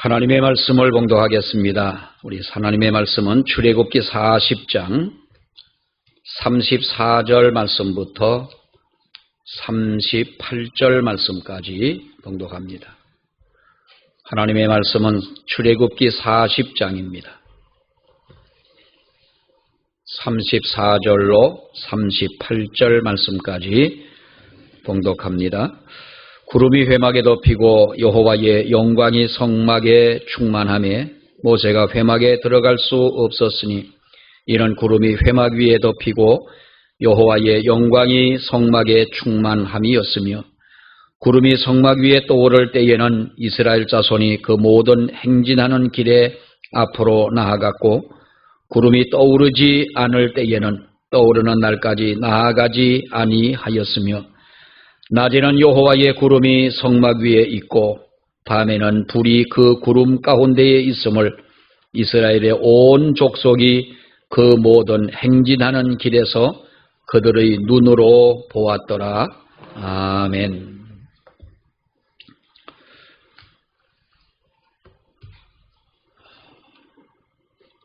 하나님의 말씀을 봉독하겠습니다. 우리 하나님의 말씀은 출애굽기 40장 34절 말씀부터 38절 말씀까지 봉독합니다. 하나님의 말씀은 출애굽기 40장입니다. 34절로 38절 말씀까지 봉독합니다. 구름이 회막에 덮이고 여호와의 영광이 성막에 충만하며 모세가 회막에 들어갈 수 없었으니 이는 구름이 회막 위에 덮이고 여호와의 영광이 성막에 충만함이었으며 구름이 성막 위에 떠오를 때에는 이스라엘 자손이 그 모든 행진하는 길에 앞으로 나아갔고 구름이 떠오르지 않을 때에는 떠오르는 날까지 나아가지 아니하였으며 낮에는 여호와의 구름이 성막 위에 있고 밤에는 불이 그 구름 가운데에 있음을 이스라엘의 온 족속이 그 모든 행진하는 길에서 그들의 눈으로 보았더라. 아멘.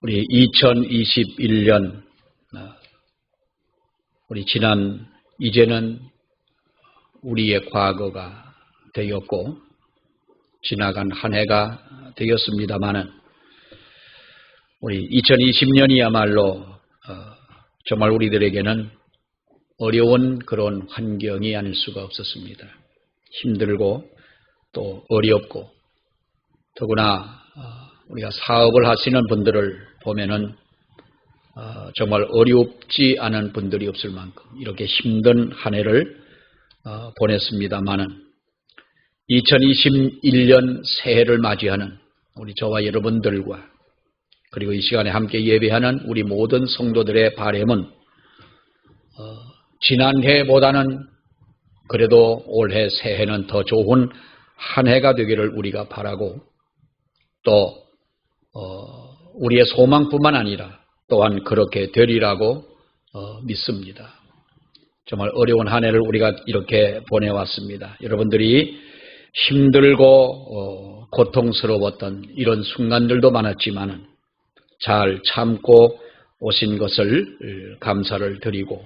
우리 2021년 우리 지난 이제는 우리의 과거가 되었고 지나간 한 해가 되었습니다마는 우리 2020년이야말로 정말 우리들에게는 어려운 그런 환경이 아닐 수가 없었습니다. 힘들고 또 어렵고 더구나 우리가 사업을 하시는 분들을 보면은 정말 어렵지 않은 분들이 없을 만큼 이렇게 힘든 한 해를 보냈습니다마는 2021년 새해를 맞이하는 우리 저와 여러분들과 그리고 이 시간에 함께 예배하는 우리 모든 성도들의 바람은 지난해보다는 그래도 올해 새해는 더 좋은 한 해가 되기를 우리가 바라고 또 우리의 소망뿐만 아니라 또한 그렇게 되리라고 믿습니다. 정말 어려운 한 해를 우리가 이렇게 보내왔습니다. 여러분들이 힘들고 고통스러웠던 이런 순간들도 많았지만은 잘 참고 오신 것을 감사를 드리고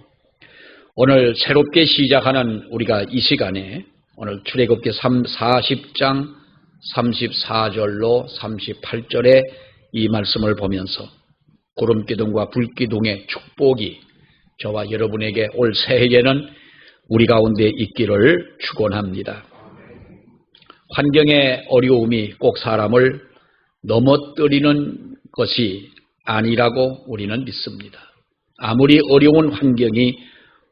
오늘 새롭게 시작하는 우리가 이 시간에 오늘 출애굽기 40장 34절로 38절의 이 말씀을 보면서 구름기둥과 불기둥의 축복이 저와 여러분에게 올 새해에는 우리 가운데 있기를 축원합니다. 환경의 어려움이 꼭 사람을 넘어뜨리는 것이 아니라고 우리는 믿습니다. 아무리 어려운 환경이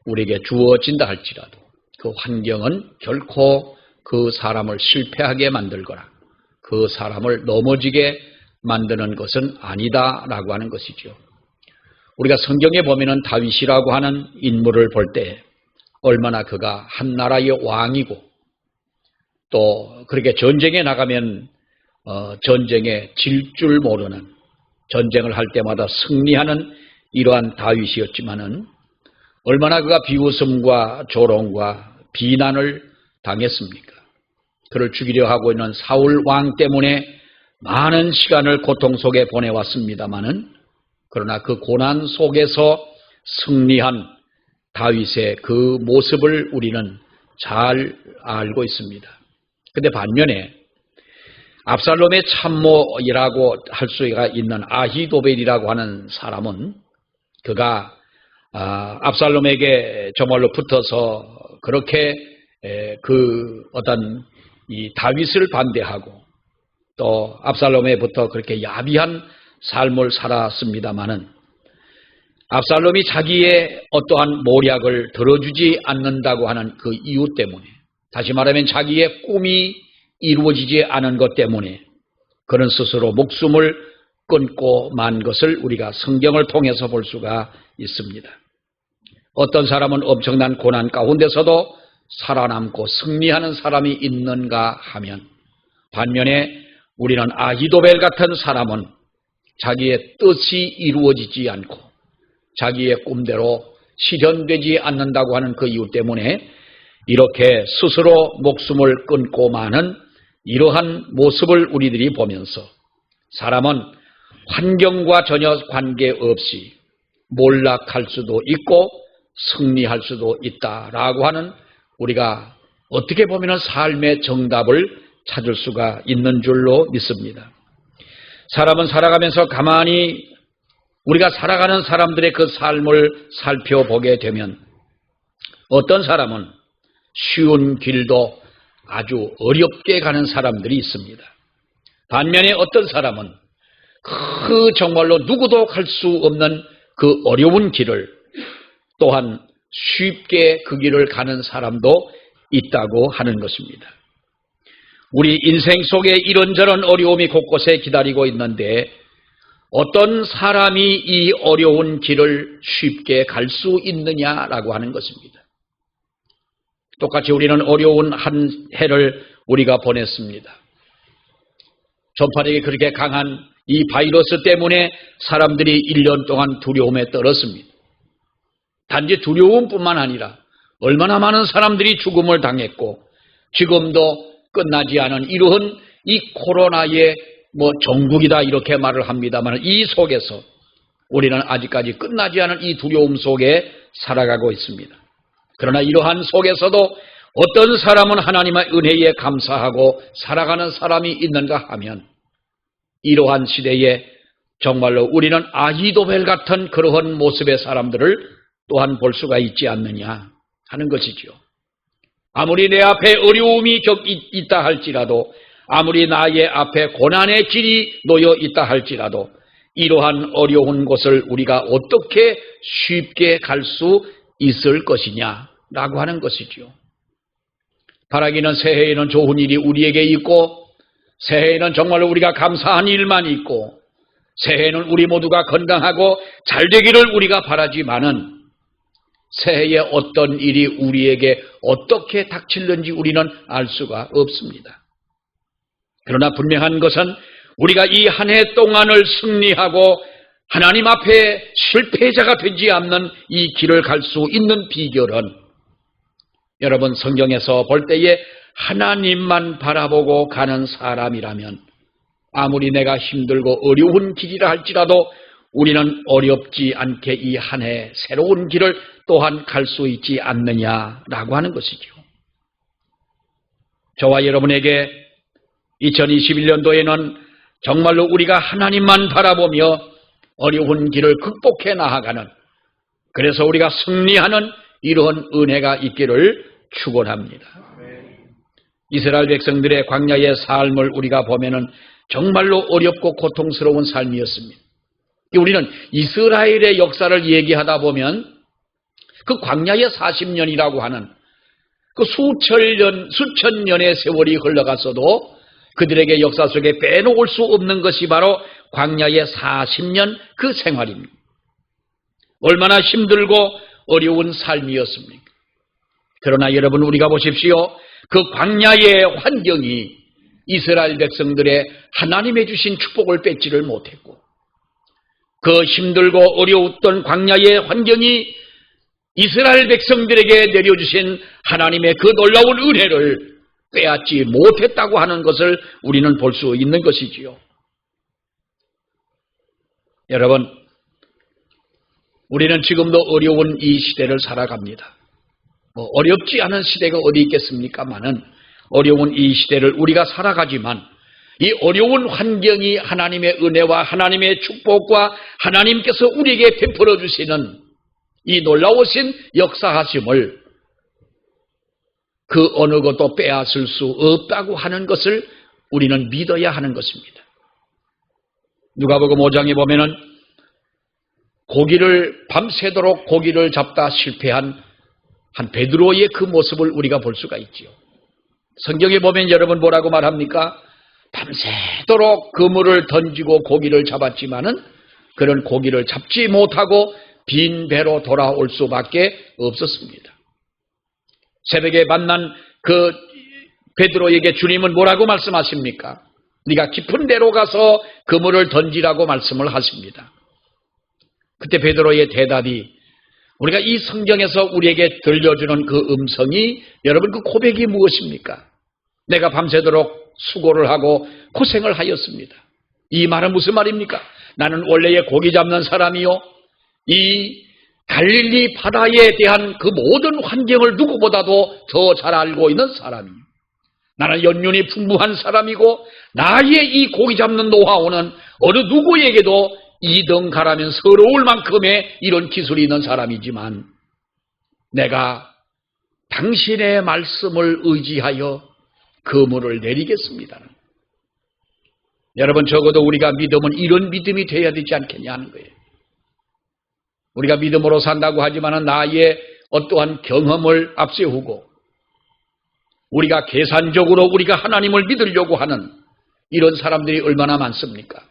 우리에게 주어진다 할지라도 그 환경은 결코 그 사람을 실패하게 만들거나 그 사람을 넘어지게 만드는 것은 아니다라고 하는 것이죠. 우리가 성경에 보면은 다윗이라고 하는 인물을 볼 때 얼마나 그가 한 나라의 왕이고 또 그렇게 전쟁에 나가면 전쟁에 질 줄 모르는 전쟁을 할 때마다 승리하는 이러한 다윗이었지만은 얼마나 그가 비웃음과 조롱과 비난을 당했습니까? 그를 죽이려 하고 있는 사울 왕 때문에 많은 시간을 고통 속에 보내왔습니다마는 그러나 그 고난 속에서 승리한 다윗의 그 모습을 우리는 잘 알고 있습니다. 그런데 반면에 압살롬의 참모이라고 할 수가 있는 아히도벨이라고 하는 사람은 그가 압살롬에게 정말로 붙어서 그렇게 그 어떤 이 다윗을 반대하고 또 압살롬에부터 그렇게 야비한 삶을 살았습니다마는 압살롬이 자기의 어떠한 모략을 들어주지 않는다고 하는 그 이유 때문에 다시 말하면 자기의 꿈이 이루어지지 않은 것 때문에 그는 스스로 목숨을 끊고 만 것을 우리가 성경을 통해서 볼 수가 있습니다. 어떤 사람은 엄청난 고난 가운데서도 살아남고 승리하는 사람이 있는가 하면 반면에 우리는 아히도벨 같은 사람은 자기의 뜻이 이루어지지 않고 자기의 꿈대로 실현되지 않는다고 하는 그 이유 때문에 이렇게 스스로 목숨을 끊고 마는 이러한 모습을 우리들이 보면서 사람은 환경과 전혀 관계없이 몰락할 수도 있고 승리할 수도 있다라고 하는 우리가 어떻게 보면 삶의 정답을 찾을 수가 있는 줄로 믿습니다. 사람은 살아가면서 가만히 우리가 살아가는 사람들의 그 삶을 살펴보게 되면 어떤 사람은 쉬운 길도 아주 어렵게 가는 사람들이 있습니다. 반면에 어떤 사람은 그 정말로 누구도 갈 수 없는 그 어려운 길을 또한 쉽게 그 길을 가는 사람도 있다고 하는 것입니다. 우리 인생 속에 이런저런 어려움이 곳곳에 기다리고 있는데 어떤 사람이 이 어려운 길을 쉽게 갈 수 있느냐라고 하는 것입니다. 똑같이 우리는 어려운 한 해를 우리가 보냈습니다. 전파력이 그렇게 강한 이 바이러스 때문에 사람들이 1년 동안 두려움에 떨었습니다. 단지 두려움뿐만 아니라 얼마나 많은 사람들이 죽음을 당했고 지금도 끝나지 않은 이러한 이 코로나의 정국이다 이렇게 말을 합니다만 이 속에서 우리는 아직까지 끝나지 않은 이 두려움 속에 살아가고 있습니다. 그러나 이러한 속에서도 어떤 사람은 하나님의 은혜에 감사하고 살아가는 사람이 있는가 하면 이러한 시대에 정말로 우리는 아히도벨 같은 그러한 모습의 사람들을 또한 볼 수가 있지 않느냐 하는 것이지요. 아무리 내 앞에 어려움이 있다 할지라도 아무리 나의 앞에 고난의 길이 놓여 있다 할지라도 이러한 어려운 곳을 우리가 어떻게 쉽게 갈 수 있을 것이냐라고 하는 것이지요. 바라기는 새해에는 좋은 일이 우리에게 있고 새해에는 정말로 우리가 감사한 일만 있고 새해에는 우리 모두가 건강하고 잘 되기를 우리가 바라지만은 새해에 어떤 일이 우리에게 어떻게 닥칠는지 우리는 알 수가 없습니다. 그러나 분명한 것은 우리가 이 한 해 동안을 승리하고 하나님 앞에 실패자가 되지 않는 이 길을 갈 수 있는 비결은 여러분 성경에서 볼 때에 하나님만 바라보고 가는 사람이라면 아무리 내가 힘들고 어려운 길이라 할지라도 우리는 어렵지 않게 이 한 해 새로운 길을 또한 갈 수 있지 않느냐라고 하는 것이죠. 저와 여러분에게 2021년도에는 정말로 우리가 하나님만 바라보며 어려운 길을 극복해 나아가는 그래서 우리가 승리하는 이러한 은혜가 있기를 축원합니다. 이스라엘 백성들의 광야의 삶을 우리가 보면은 정말로 어렵고 고통스러운 삶이었습니다. 우리는 이스라엘의 역사를 얘기하다 보면 그 광야의 40년이라고 하는 그 수천 년의 세월이 흘러갔어도 그들에게 역사 속에 빼놓을 수 없는 것이 바로 광야의 40년 그 생활입니다. 얼마나 힘들고 어려운 삶이었습니까? 그러나 여러분 우리가 보십시오. 그 광야의 환경이 이스라엘 백성들의 하나님의 주신 축복을 뺏지를 못했고 그 힘들고 어려웠던 광야의 환경이 이스라엘 백성들에게 내려주신 하나님의 그 놀라운 은혜를 빼앗지 못했다고 하는 것을 우리는 볼 수 있는 것이지요. 여러분, 우리는 지금도 어려운 이 시대를 살아갑니다. 어렵지 않은 시대가 어디 있겠습니까마는 어려운 이 시대를 우리가 살아가지만 이 어려운 환경이 하나님의 은혜와 하나님의 축복과 하나님께서 우리에게 베풀어 주시는 이 놀라우신 역사하심을 그 어느 것도 빼앗을 수 없다고 하는 것을 우리는 믿어야 하는 것입니다. 누가복음 5장에 보면은 밤새도록 고기를 잡다 실패한 한 베드로의 그 모습을 우리가 볼 수가 있지요. 성경에 보면 여러분 뭐라고 말합니까? 밤새도록 그물을 던지고 고기를 잡았지만은 그런 고기를 잡지 못하고 빈 배로 돌아올 수밖에 없었습니다. 새벽에 만난 그 베드로에게 주님은 뭐라고 말씀하십니까? 네가 깊은 데로 가서 그물을 던지라고 말씀을 하십니다. 그때 베드로의 대답이 우리가 이 성경에서 우리에게 들려주는 그 음성이 여러분 그 고백이 무엇입니까? 내가 밤새도록 수고를 하고 고생을 하였습니다. 이 말은 무슨 말입니까? 나는 원래의 고기 잡는 사람이요, 이 갈릴리 바다에 대한 그 모든 환경을 누구보다도 더 잘 알고 있는 사람이요, 나는 연륜이 풍부한 사람이고 나의 이 고기 잡는 노하우는 어느 누구에게도 이등가라면 서러울 만큼의 이런 기술이 있는 사람이지만 내가 당신의 말씀을 의지하여 그물을 내리겠습니다. 여러분, 적어도 우리가 믿음은 이런 믿음이 되어야 되지 않겠냐 하는 거예요. 우리가 믿음으로 산다고 하지만 나의 어떠한 경험을 앞세우고 우리가 계산적으로 우리가 하나님을 믿으려고 하는 이런 사람들이 얼마나 많습니까?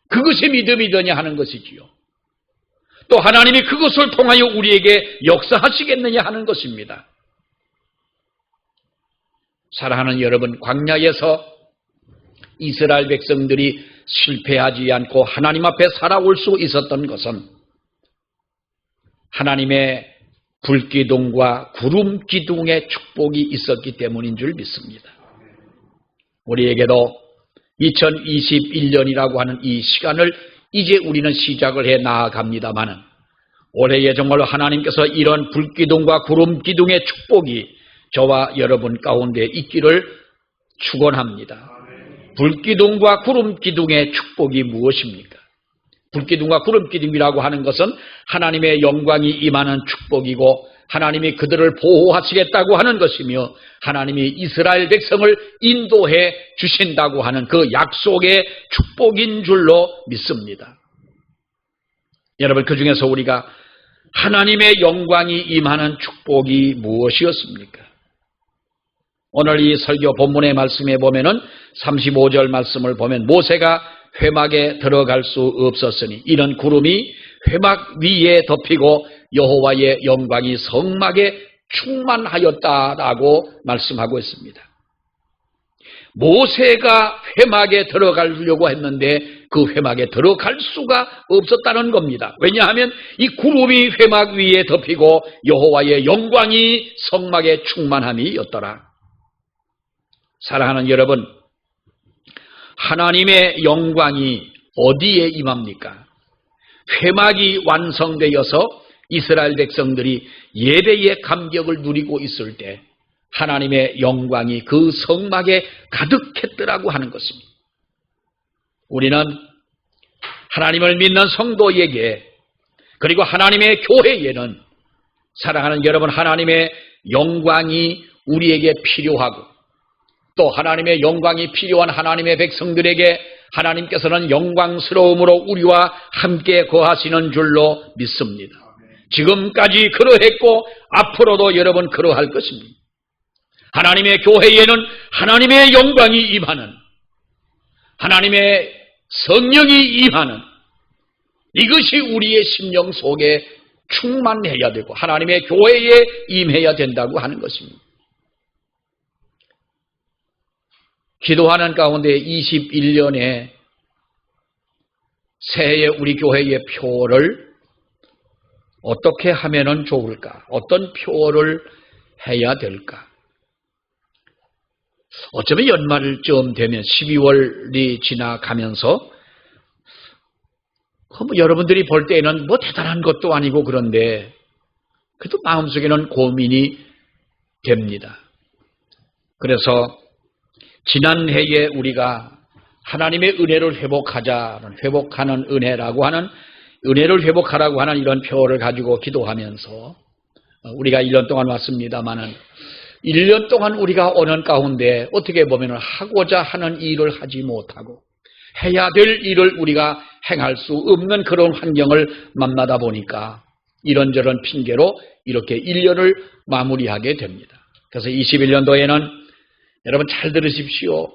그것이 믿음이더냐 하는 것이지요. 또 하나님이 그것을 통하여 우리에게 역사하시겠느냐 하는 것입니다. 사랑하는 여러분, 광야에서 이스라엘 백성들이 실패하지 않고 하나님 앞에 살아올 수 있었던 것은 하나님의 불기둥과 구름기둥의 축복이 있었기 때문인 줄 믿습니다. 우리에게도 2021년이라고 하는 이 시간을 이제 우리는 시작을 해 나아갑니다마는 올해에 정말로 하나님께서 이런 불기둥과 구름기둥의 축복이 저와 여러분 가운데 있기를 축원합니다. 불기둥과 구름기둥의 축복이 무엇입니까? 불기둥과 구름기둥이라고 하는 것은 하나님의 영광이 임하는 축복이고 하나님이 그들을 보호하시겠다고 하는 것이며 하나님이 이스라엘 백성을 인도해 주신다고 하는 그 약속의 축복인 줄로 믿습니다. 여러분, 그 중에서 우리가 하나님의 영광이 임하는 축복이 무엇이었습니까? 오늘 이 설교 본문의 말씀에 보면은 35절 말씀을 보면 모세가 회막에 들어갈 수 없었으니 이런 구름이 회막 위에 덮이고 여호와의 영광이 성막에 충만하였다라고 말씀하고 있습니다. 모세가 회막에 들어가려고 했는데 그 회막에 들어갈 수가 없었다는 겁니다. 왜냐하면 이 구름이 회막 위에 덮이고 여호와의 영광이 성막에 충만함이었더라. 사랑하는 여러분, 하나님의 영광이 어디에 임합니까? 회막이 완성되어서 이스라엘 백성들이 예배의 감격을 누리고 있을 때 하나님의 영광이 그 성막에 가득했더라고 하는 것입니다. 우리는 하나님을 믿는 성도에게 그리고 하나님의 교회에는 사랑하는 여러분, 하나님의 영광이 우리에게 필요하고 또 하나님의 영광이 필요한 하나님의 백성들에게 하나님께서는 영광스러움으로 우리와 함께 거하시는 줄로 믿습니다. 지금까지 그러했고 앞으로도 여러분 그러할 것입니다. 하나님의 교회에는 하나님의 영광이 임하는, 하나님의 성령이 임하는 이것이 우리의 심령 속에 충만해야 되고 하나님의 교회에 임해야 된다고 하는 것입니다. 기도하는 가운데 21년에 새해 우리 교회의 표를 어떻게 하면 좋을까? 어떤 표를 해야 될까? 어쩌면 연말쯤 되면 12월이 지나가면서 여러분들이 볼 때에는 뭐 대단한 것도 아니고 그런데 그래도 마음속에는 고민이 됩니다. 그래서 지난 해에 우리가 하나님의 은혜를 회복하는 은혜라고 하는 은혜를 회복하라고 하는 이런 표를 가지고 기도하면서 우리가 1년 동안 왔습니다마는 1년 동안 우리가 오는 가운데 어떻게 보면 하고자 하는 일을 하지 못하고 해야 될 일을 우리가 행할 수 없는 그런 환경을 만나다 보니까 이런저런 핑계로 이렇게 1년을 마무리하게 됩니다. 그래서 21년도에는 여러분 잘 들으십시오.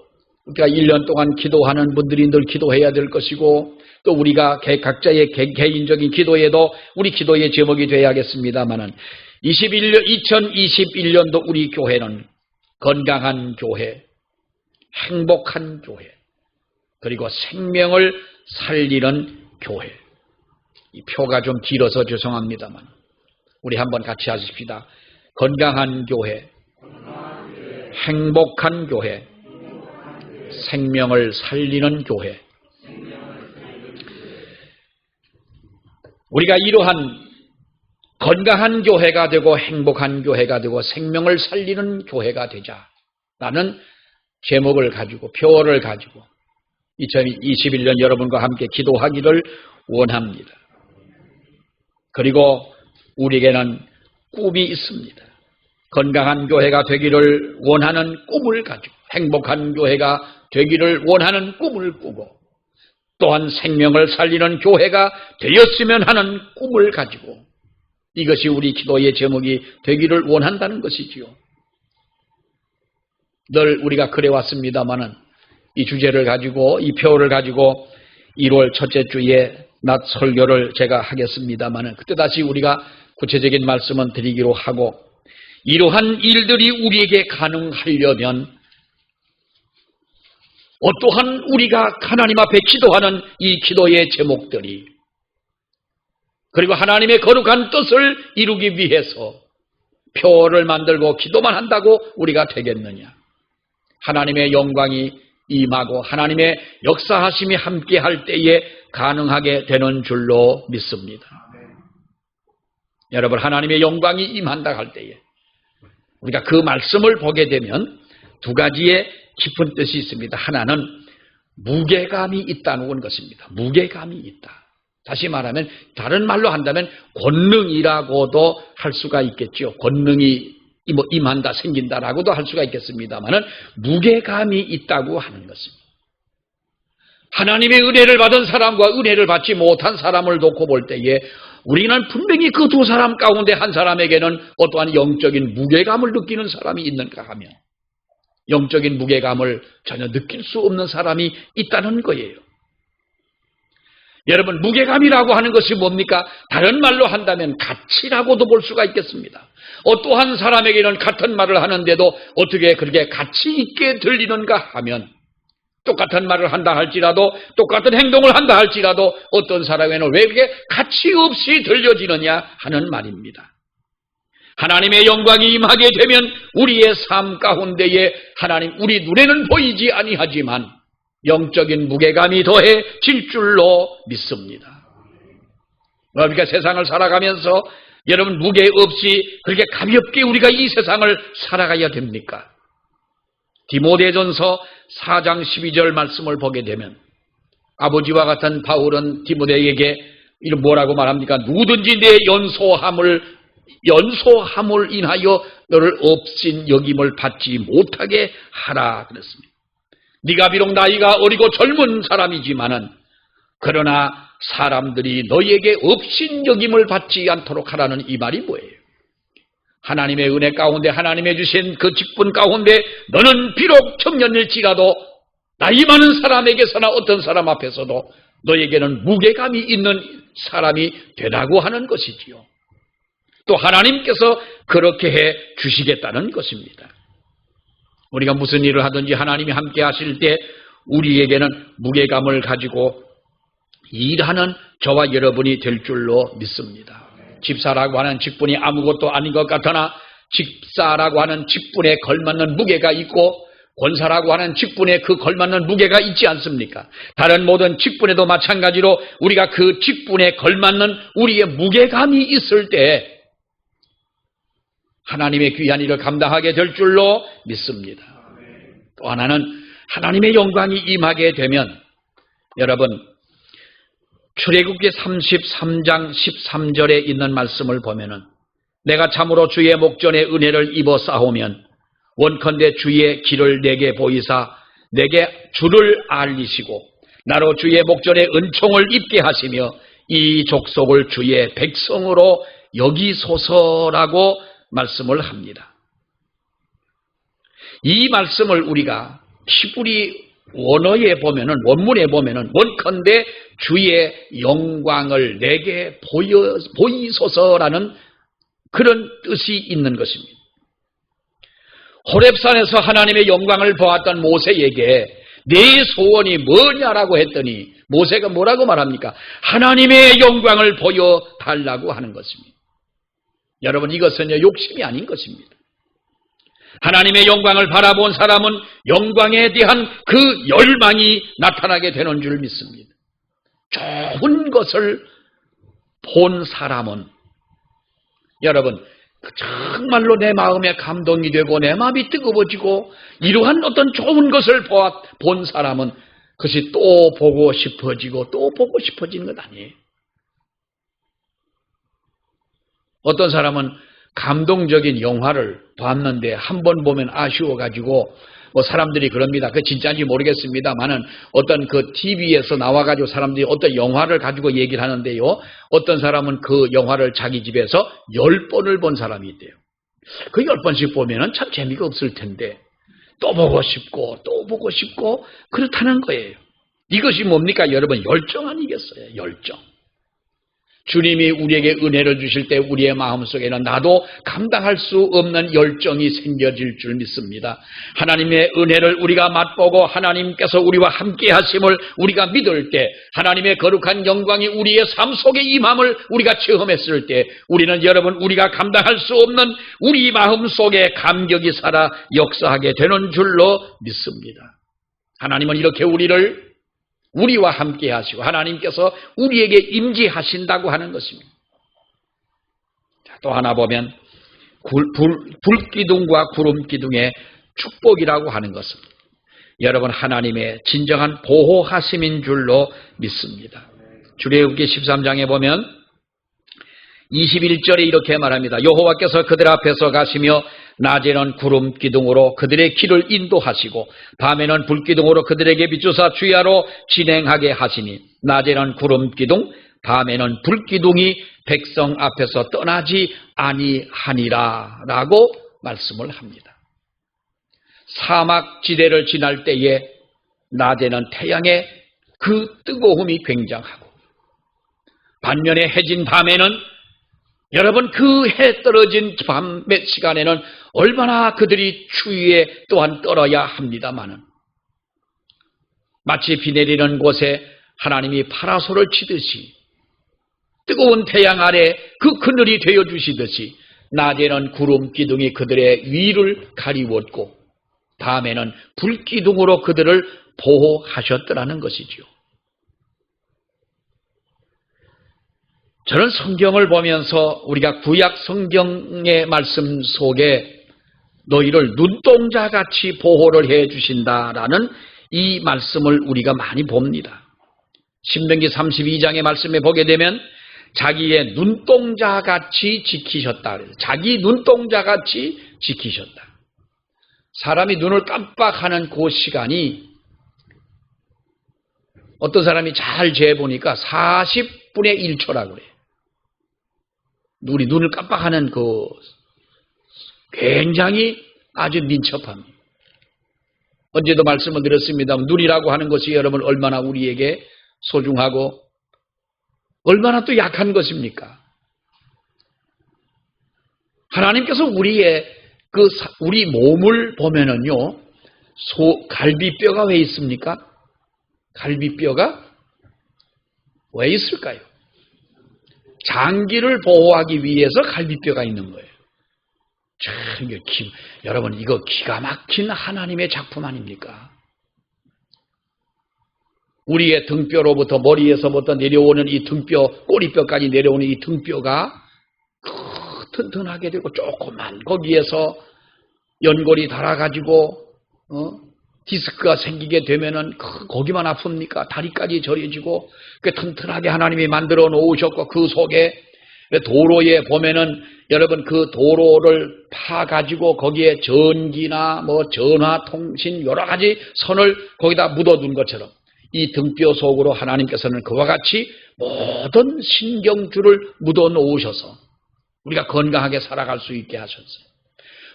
그러니까 1년 동안 기도하는 분들이 늘 기도해야 될 것이고 또 우리가 각자의 개인적인 기도에도 우리 기도의 제목이 되어야겠습니다마는 2021년도 우리 교회는 건강한 교회, 행복한 교회, 그리고 생명을 살리는 교회. 이 표가 좀 길어서 죄송합니다만 우리 한번 같이 하십시다. 건강한 교회, 행복한 교회, 생명을 살리는 교회. 우리가 이러한 건강한 교회가 되고 행복한 교회가 되고 생명을 살리는 교회가 되자라는 제목을 가지고 표어를 가지고 2021년 여러분과 함께 기도하기를 원합니다. 그리고 우리에게는 꿈이 있습니다. 건강한 교회가 되기를 원하는 꿈을 가지고 행복한 교회가 되기를 원하는 꿈을 꾸고 또한 생명을 살리는 교회가 되었으면 하는 꿈을 가지고 이것이 우리 기도의 제목이 되기를 원한다는 것이지요. 늘 우리가 그래왔습니다마는 이 주제를 가지고 이 표를 가지고 1월 첫째 주에 낮 설교를 제가 하겠습니다마는 그때 다시 우리가 구체적인 말씀은 드리기로 하고 이러한 일들이 우리에게 가능하려면 어떠한 우리가 하나님 앞에 기도하는 이 기도의 제목들이 그리고 하나님의 거룩한 뜻을 이루기 위해서 표를 만들고 기도만 한다고 우리가 되겠느냐. 하나님의 영광이 임하고 하나님의 역사하심이 함께할 때에 가능하게 되는 줄로 믿습니다. 여러분, 하나님의 영광이 임한다 할 때에 우리가 그 말씀을 보게 되면 두 가지의 깊은 뜻이 있습니다. 하나는 무게감이 있다는 것입니다. 무게감이 있다. 다시 말하면 다른 말로 한다면 권능이라고도 할 수가 있겠죠. 권능이 임한다, 생긴다라고도 할 수가 있겠습니다만은 무게감이 있다고 하는 것입니다. 하나님의 은혜를 받은 사람과 은혜를 받지 못한 사람을 놓고 볼 때에 우리는 분명히 그 두 사람 가운데 한 사람에게는 어떠한 영적인 무게감을 느끼는 사람이 있는가 하면 영적인 무게감을 전혀 느낄 수 없는 사람이 있다는 거예요. 여러분, 무게감이라고 하는 것이 뭡니까? 다른 말로 한다면 가치라고도 볼 수가 있겠습니다. 어떠한 사람에게는 같은 말을 하는데도 어떻게 그렇게 가치 있게 들리는가 하면 똑같은 말을 한다 할지라도 똑같은 행동을 한다 할지라도 어떤 사람에게는 왜 그렇게 가치 없이 들려지느냐 하는 말입니다. 하나님의 영광이 임하게 되면 우리의 삶 가운데에 하나님 우리 눈에는 보이지 아니하지만 영적인 무게감이 더해질 줄로 믿습니다. 그러니까 세상을 살아가면서 여러분 무게 없이 그렇게 가볍게 우리가 이 세상을 살아가야 됩니까? 디모데전서 4장 12절 말씀을 보게 되면 아버지와 같은 바울은 디모데에게 뭐라고 말합니까? 누구든지 내 연소함을 인하여 너를 업신 여김을 받지 못하게 하라 그랬습니다. 네가 비록 나이가 어리고 젊은 사람이지만은 그러나 사람들이 너에게 업신 여김을 받지 않도록 하라는 이 말이 뭐예요? 하나님의 은혜 가운데 하나님의 주신 그 직분 가운데 너는 비록 청년일지라도 나이 많은 사람에게서나 어떤 사람 앞에서도 너에게는 무게감이 있는 사람이 되라고 하는 것이지요. 또 하나님께서 그렇게 해 주시겠다는 것입니다. 우리가 무슨 일을 하든지 하나님이 함께 하실 때 우리에게는 무게감을 가지고 일하는 저와 여러분이 될 줄로 믿습니다. 집사라고 하는 직분이 아무것도 아닌 것 같으나 집사라고 하는 직분에 걸맞는 무게가 있고 권사라고 하는 직분에 그 걸맞는 무게가 있지 않습니까? 다른 모든 직분에도 마찬가지로 우리가 그 직분에 걸맞는 우리의 무게감이 있을 때 하나님의 귀한 일을 감당하게 될 줄로 믿습니다. 또 하나는 하나님의 영광이 임하게 되면 여러분 출애굽기 33장 13절에 있는 말씀을 보면은 내가 참으로 주의 목전에 은혜를 입어 싸우면 원컨대 주의 길을 내게 보이사 내게 주를 알리시고 나로 주의 목전에 은총을 입게 하시며 이 족속을 주의 백성으로 여기소서라고 말씀을 합니다. 이 말씀을 우리가 히브리 원어에 보면은 원문에 보면은 원컨대 주의 영광을 내게 보이소서라는 그런 뜻이 있는 것입니다. 호렙산에서 하나님의 영광을 보았던 모세에게 네 소원이 뭐냐라고 했더니 모세가 뭐라고 말합니까? 하나님의 영광을 보여달라고 하는 것입니다. 여러분 이것은 욕심이 아닌 것입니다. 하나님의 영광을 바라본 사람은 영광에 대한 그 열망이 나타나게 되는 줄 믿습니다. 좋은 것을 본 사람은 여러분 정말로 내 마음에 감동이 되고 내 마음이 뜨거워지고 이러한 어떤 좋은 것을 본 사람은 그것이 또 보고 싶어지고 또 보고 싶어지는 것 아니에요. 어떤 사람은 감동적인 영화를 봤는데 한 번 보면 아쉬워가지고 뭐 사람들이 그럽니다. 그 진짜인지 모르겠습니다만은 어떤 그 TV에서 나와가지고 사람들이 어떤 영화를 가지고 얘기를 하는데요. 어떤 사람은 그 영화를 자기 집에서 10번을 본 사람이 있대요. 그 10번씩 보면은 참 재미가 없을 텐데 또 보고 싶고 또 보고 싶고 그렇다는 거예요. 이것이 뭡니까 여러분? 열정 아니겠어요? 열정. 주님이 우리에게 은혜를 주실 때 우리의 마음속에는 나도 감당할 수 없는 열정이 생겨질 줄 믿습니다. 하나님의 은혜를 우리가 맛보고 하나님께서 우리와 함께 하심을 우리가 믿을 때 하나님의 거룩한 영광이 우리의 삶 속에 임함을 우리가 체험했을 때 우리는 여러분 우리가 감당할 수 없는 우리 마음 속에 감격이 살아 역사하게 되는 줄로 믿습니다. 하나님은 이렇게 우리와 함께 하시고 하나님께서 우리에게 임재하신다고 하는 것입니다. 또 하나 보면 불기둥과 구름기둥의 축복이라고 하는 것은 여러분 하나님의 진정한 보호하심인 줄로 믿습니다. 출애굽기 13장에 보면 21절에 이렇게 말합니다. 여호와께서 그들 앞에서 가시며 낮에는 구름 기둥으로 그들의 길을 인도하시고 밤에는 불기둥으로 그들에게 비추사 주야로 진행하게 하시니 낮에는 구름 기둥 밤에는 불기둥이 백성 앞에서 떠나지 아니하니라 라고 말씀을 합니다. 사막 지대를 지날 때에 낮에는 태양의 그 뜨거움이 굉장하고 반면에 해진 밤에는 여러분 그 해 떨어진 밤 몇 시간에는 얼마나 그들이 추위에 또한 떨어야 합니다마는 마치 비 내리는 곳에 하나님이 파라솔을 치듯이 뜨거운 태양 아래 그 그늘이 되어주시듯이 낮에는 구름 기둥이 그들의 위를 가리웠고 밤에는 불기둥으로 그들을 보호하셨더라는 것이지요. 저는 성경을 보면서 우리가 구약 성경의 말씀 속에 너희를 눈동자같이 보호를 해 주신다라는 이 말씀을 우리가 많이 봅니다. 신명기 32장의 말씀에 보게 되면 자기의 눈동자같이 지키셨다. 자기 눈동자같이 지키셨다. 사람이 눈을 깜빡하는 그 시간이 어떤 사람이 잘 재보니까 40분의 1초라고 그래요. 우리 눈을 깜빡하는 그 굉장히 아주 민첩합니다. 언제도 말씀을 드렸습니다. 눈이라고 하는 것이 여러분 얼마나 우리에게 소중하고 얼마나 또 약한 것입니까? 하나님께서 우리 몸을 보면은요, 갈비뼈가 왜 있습니까? 갈비뼈가 왜 있을까요? 장기를 보호하기 위해서 갈비뼈가 있는 거예요. 참, 여러분, 이거 기가 막힌 하나님의 작품 아닙니까? 우리의 등뼈로부터 머리에서부터 내려오는 이 등뼈, 꼬리뼈까지 내려오는 이 등뼈가 튼튼하게 되고 조그만 거기에서 연골이 닳아가지고 디스크가 생기게 되면은 거기만 아픕니까? 다리까지 저려지고 그 튼튼하게 하나님이 만들어 놓으셨고 그 속에 도로에 보면은 여러분 그 도로를 파가지고 거기에 전기나 뭐 전화 통신 여러 가지 선을 거기다 묻어둔 것처럼 이 등뼈 속으로 하나님께서는 그와 같이 모든 신경줄을 묻어 놓으셔서 우리가 건강하게 살아갈 수 있게 하셨어요.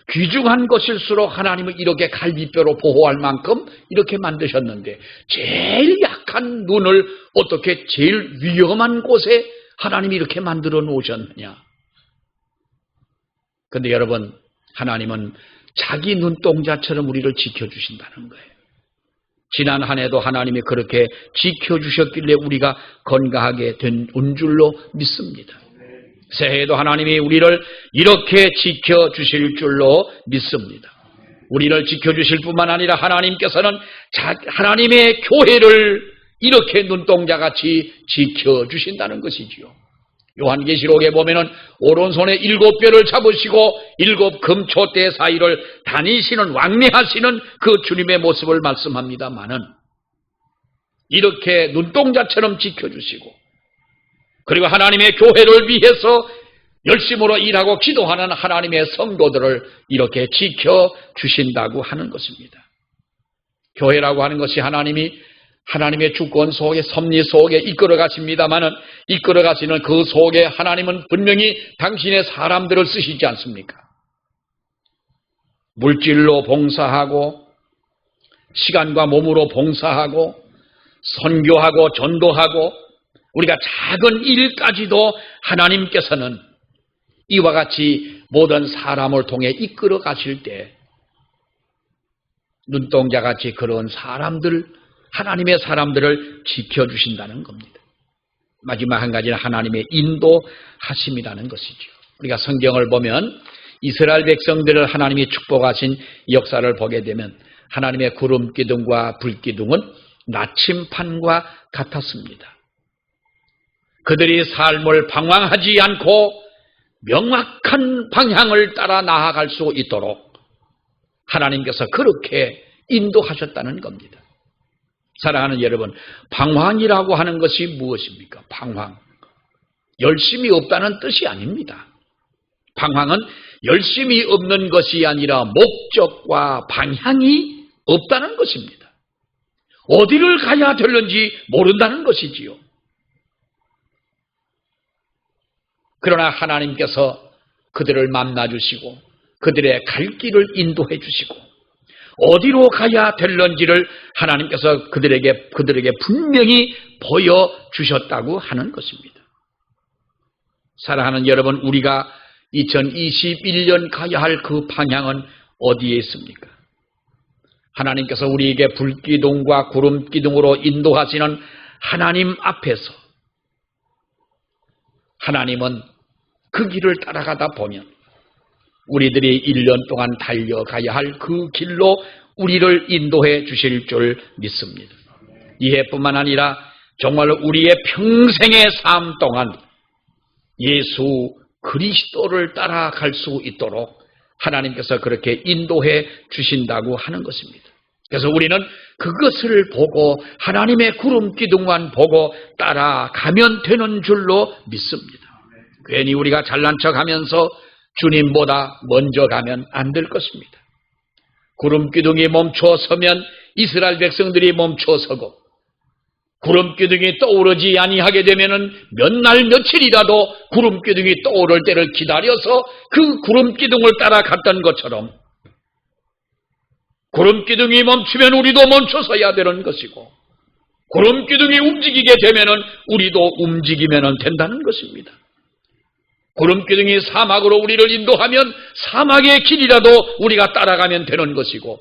귀중한 것일수록 하나님은 이렇게 갈비뼈로 보호할 만큼 이렇게 만드셨는데 제일 약한 눈을 어떻게 제일 위험한 곳에 하나님이 이렇게 만들어 놓으셨느냐. 그런데 여러분 하나님은 자기 눈동자처럼 우리를 지켜주신다는 거예요. 지난 한 해도 하나님이 그렇게 지켜주셨길래 우리가 건강하게 된 줄로 믿습니다. 새해에도 하나님이 우리를 이렇게 지켜주실 줄로 믿습니다. 우리를 지켜주실 뿐만 아니라 하나님께서는 하나님의 교회를 이렇게 눈동자같이 지켜주신다는 것이지요. 요한계시록에 보면은 오른손에 7뼈를 잡으시고 7 금초대 사이를 다니시는 왕래하시는 그 주님의 모습을 말씀합니다마는 이렇게 눈동자처럼 지켜주시고 그리고 하나님의 교회를 위해서 열심으로 일하고 기도하는 하나님의 성도들을 이렇게 지켜주신다고 하는 것입니다. 교회라고 하는 것이 하나님의 주권 속에 섭리 속에 이끌어 가십니다마는 이끌어 가시는 그 속에 하나님은 분명히 당신의 사람들을 쓰시지 않습니까? 물질로 봉사하고 시간과 몸으로 봉사하고 선교하고 전도하고 우리가 작은 일까지도 하나님께서는 이와 같이 모든 사람을 통해 이끌어 가실 때 눈동자같이 그런 하나님의 사람들을 지켜주신다는 겁니다. 마지막 한 가지는 하나님의 인도하심이라는 것이죠. 우리가 성경을 보면 이스라엘 백성들을 하나님이 축복하신 역사를 보게 되면 하나님의 구름 기둥과 불 기둥은 나침판과 같았습니다. 그들이 삶을 방황하지 않고 명확한 방향을 따라 나아갈 수 있도록 하나님께서 그렇게 인도하셨다는 겁니다. 사랑하는 여러분, 방황이라고 하는 것이 무엇입니까? 방황. 열심이 없다는 뜻이 아닙니다. 방황은 열심이 없는 것이 아니라 목적과 방향이 없다는 것입니다. 어디를 가야 되는지 모른다는 것이지요. 그러나 하나님께서 그들을 만나주시고 그들의 갈 길을 인도해 주시고 어디로 가야 될런지를 하나님께서 그들에게 분명히 보여주셨다고 하는 것입니다. 사랑하는 여러분, 우리가 2021년 가야 할 그 방향은 어디에 있습니까? 하나님께서 우리에게 불기둥과 구름기둥으로 인도하시는 하나님 앞에서 하나님은 그 길을 따라가다 보면 우리들이 1년 동안 달려가야 할 그 길로 우리를 인도해 주실 줄 믿습니다. 이해뿐만 아니라 정말 우리의 평생의 삶 동안 예수 그리스도를 따라갈 수 있도록 하나님께서 그렇게 인도해 주신다고 하는 것입니다. 그래서 우리는 그것을 보고 하나님의 구름 기둥만 보고 따라가면 되는 줄로 믿습니다. 괜히 우리가 잘난 척하면서 주님보다 먼저 가면 안 될 것입니다. 구름 기둥이 멈춰서면 이스라엘 백성들이 멈춰서고 구름 기둥이 떠오르지 아니하게 되면은 몇 날 며칠이라도 구름 기둥이 떠오를 때를 기다려서 그 구름 기둥을 따라갔던 것처럼 구름 기둥이 멈추면 우리도 멈춰서야 되는 것이고 구름 기둥이 움직이게 되면은 우리도 움직이면 된다는 것입니다. 구름 기둥이 사막으로 우리를 인도하면 사막의 길이라도 우리가 따라가면 되는 것이고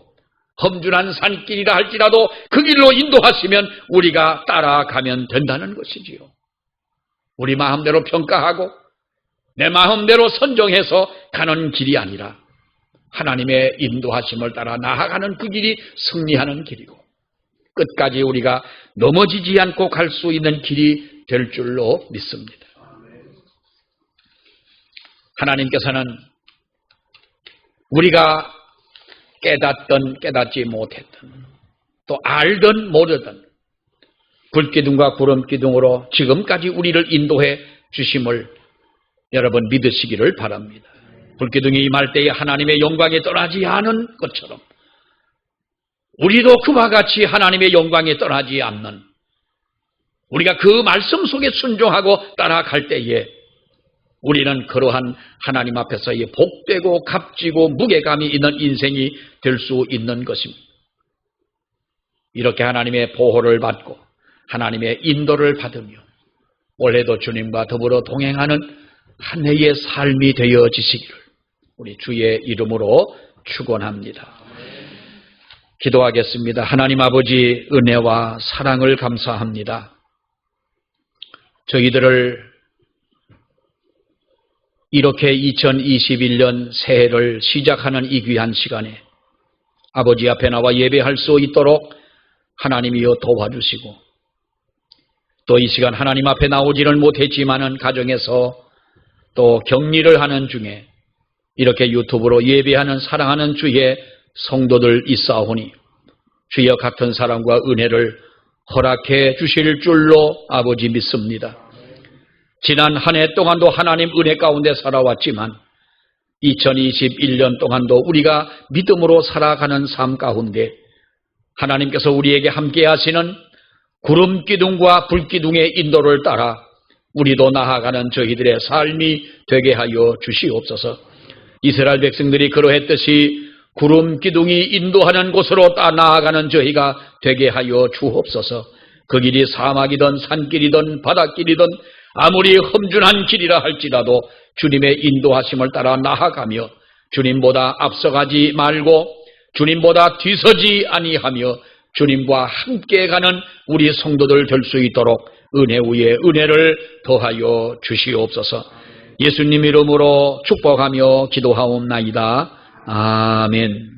험준한 산길이라 할지라도 그 길로 인도하시면 우리가 따라가면 된다는 것이지요. 우리 마음대로 평가하고 내 마음대로 선정해서 가는 길이 아니라 하나님의 인도하심을 따라 나아가는 그 길이 승리하는 길이고 끝까지 우리가 넘어지지 않고 갈 수 있는 길이 될 줄로 믿습니다. 하나님께서는 우리가 깨닫든 깨닫지 못했든 또 알든 모르든 불기둥과 구름기둥으로 지금까지 우리를 인도해 주심을 여러분 믿으시기를 바랍니다. 불기둥이 임할 때에 하나님의 영광이 떠나지 않은 것처럼 우리도 그와 같이 하나님의 영광이 떠나지 않는 우리가 그 말씀 속에 순종하고 따라갈 때에 우리는 그러한 하나님 앞에서의 복되고 값지고 무게감이 있는 인생이 될 수 있는 것입니다. 이렇게 하나님의 보호를 받고 하나님의 인도를 받으며 올해도 주님과 더불어 동행하는 한 해의 삶이 되어지시기를 우리 주의 이름으로 축원합니다. 기도하겠습니다. 하나님 아버지 은혜와 사랑을 감사합니다. 저희들을 이렇게 2021년 새해를 시작하는 이 귀한 시간에 아버지 앞에 나와 예배할 수 있도록 하나님이여 도와주시고, 또 이 시간 하나님 앞에 나오지를 못했지만은 가정에서 또 격리를 하는 중에 이렇게 유튜브로 예배하는 사랑하는 주의 성도들 있사오니 주여 같은 사랑과 은혜를 허락해 주실 줄로 아버지 믿습니다. 지난 한 해 동안도 하나님 은혜 가운데 살아왔지만 2021년 동안도 우리가 믿음으로 살아가는 삶 가운데 하나님께서 우리에게 함께 하시는 구름 기둥과 불 기둥의 인도를 따라 우리도 나아가는 저희들의 삶이 되게 하여 주시옵소서. 이스라엘 백성들이 그러했듯이 구름 기둥이 인도하는 곳으로 나아가는 저희가 되게 하여 주옵소서. 그 길이 사막이든 산길이든 바닷길이든 아무리 험준한 길이라 할지라도 주님의 인도하심을 따라 나아가며 주님보다 앞서가지 말고 주님보다 뒤서지 아니하며 주님과 함께 가는 우리 성도들 될 수 있도록 은혜 위에 은혜를 더하여 주시옵소서. 예수님 이름으로 축복하며 기도하옵나이다. 아멘.